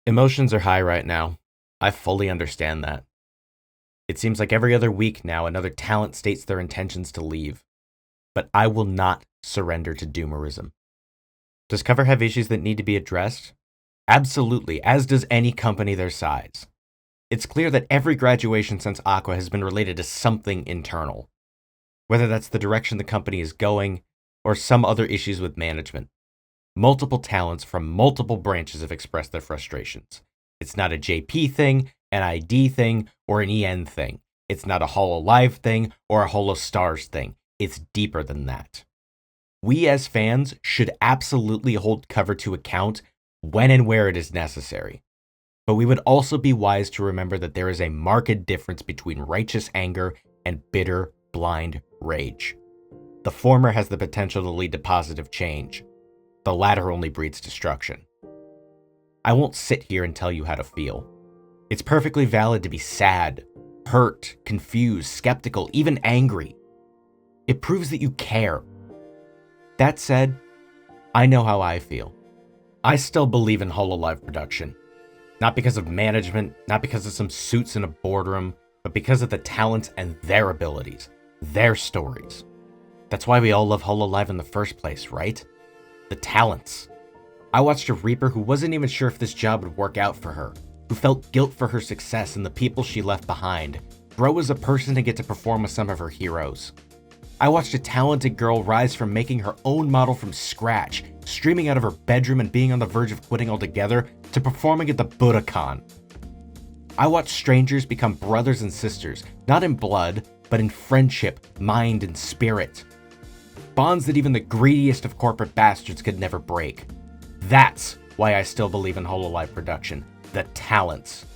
Emotions are high right now. I fully understand that. It seems like every other week now another talent states their intentions to leave. But I will not surrender to Doomerism. Does Cover have issues that need to be addressed? Absolutely, as does any company their size. It's clear that every graduation since Aqua has been related to something internal, whether that's the direction the company is going or some other issues with management. Multiple talents from multiple branches have expressed their frustrations. It's not a JP thing, an ID thing, or an EN thing. It's not a Hololive thing or a Holostars thing. It's deeper than that. We as fans should absolutely hold Cover to account when and where it is necessary. But we would also be wise to remember that there is a marked difference between righteous anger and bitter, blind rage. The former has the potential to lead to positive change. The latter only breeds destruction. I won't sit here and tell you how to feel. It's perfectly valid to be sad, hurt, confused, skeptical, even angry. It proves that you care. That said, I know how I feel. I still believe in Hololive production. Not because of management, not because of some suits in a boardroom, but because of the talents and their abilities, their stories. That's why we all love Hololive in the first place, right? The talents. I watched a Reaper who wasn't even sure if this job would work out for her, who felt guilt for her success and the people she left behind, grow as a person and get to perform with some of her heroes. I watched a talented girl rise from making her own model from scratch, streaming out of her bedroom and being on the verge of quitting altogether, to performing at the Budokan. I watched strangers become brothers and sisters, not in blood, but in friendship, mind, and spirit. Bonds that even the greediest of corporate bastards could never break. That's why I still believe in Hololive production. The talents.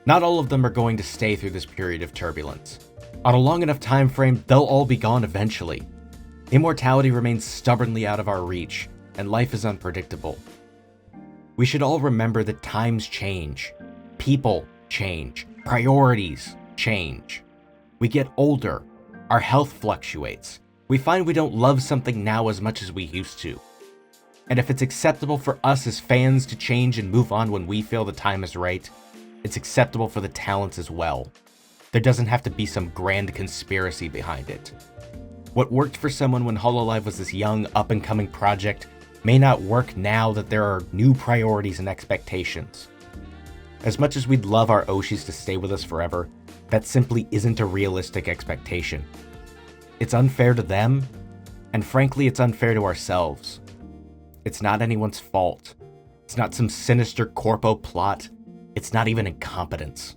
Not all of them are going to stay through this period of turbulence. On a long enough time frame, they'll all be gone eventually. Immortality remains stubbornly out of our reach, and life is unpredictable. We should all remember that times change. People change. Priorities change. We get older. Our health fluctuates. We find we don't love something now as much as we used to. And if it's acceptable for us as fans to change and move on when we feel the time is right, it's acceptable for the talents as well. There doesn't have to be some grand conspiracy behind it. What worked for someone when Hololive was this young, up-and-coming project may not work now that there are new priorities and expectations. As much as we'd love our Oshis to stay with us forever, that simply isn't a realistic expectation. It's unfair to them, and frankly, it's unfair to ourselves. It's not anyone's fault. It's not some sinister corpo plot. It's not even incompetence.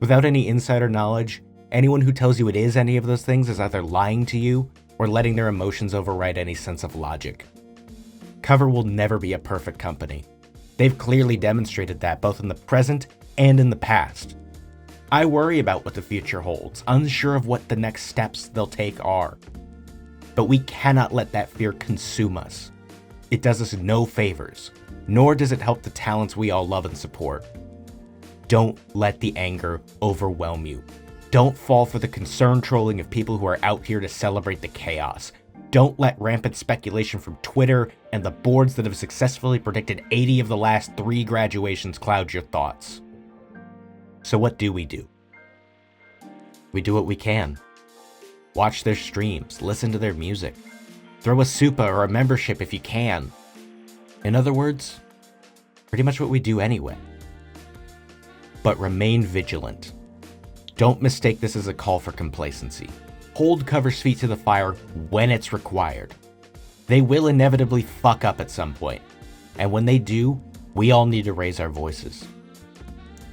Without any insider knowledge, anyone who tells you it is any of those things is either lying to you or letting their emotions override any sense of logic. Cover will never be a perfect company. They've clearly demonstrated that both in the present and in the past. I worry about what the future holds, unsure of what the next steps they'll take are. But we cannot let that fear consume us. It does us no favors, nor does it help the talents we all love and support. Don't let the anger overwhelm you. Don't fall for the concern trolling of people who are out here to celebrate the chaos. Don't let rampant speculation from Twitter and the boards that have successfully predicted 80 of the last 3 graduations cloud your thoughts. So what do? We do what we can. Watch their streams, listen to their music. Throw a supa or a membership if you can. In other words, pretty much what we do anyway. But remain vigilant. Don't mistake this as a call for complacency. Hold Cover's feet to the fire when it's required. They will inevitably fuck up at some point, and when they do, we all need to raise our voices.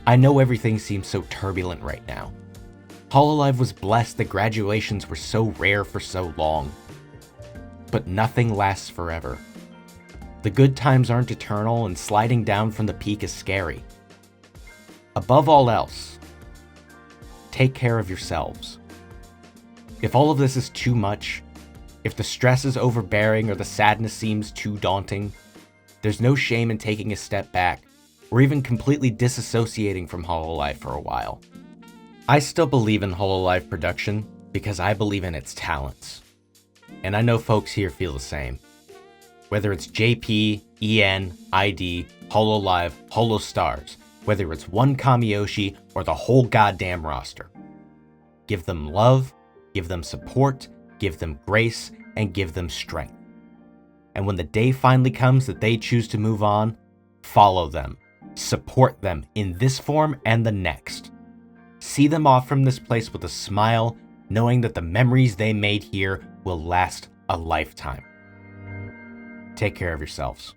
I know everything seems so turbulent right now. Hololive was blessed that graduations were so rare for so long. But nothing lasts forever. The good times aren't eternal, and sliding down from the peak is scary. Above all else, take care of yourselves. If all of this is too much, if the stress is overbearing or the sadness seems too daunting, there's no shame in taking a step back, or even completely disassociating from Hololive for a while. I still believe in Hololive production because I believe in its talents. And I know folks here feel the same. Whether it's JP, EN, ID, Hololive, Holostars, whether it's one Kamiyoshi or the whole goddamn roster. Give them love, give them support, give them grace, and give them strength. And when the day finally comes that they choose to move on, follow them, support them in this form and the next. See them off from this place with a smile, knowing that the memories they made here will last a lifetime. Take care of yourselves.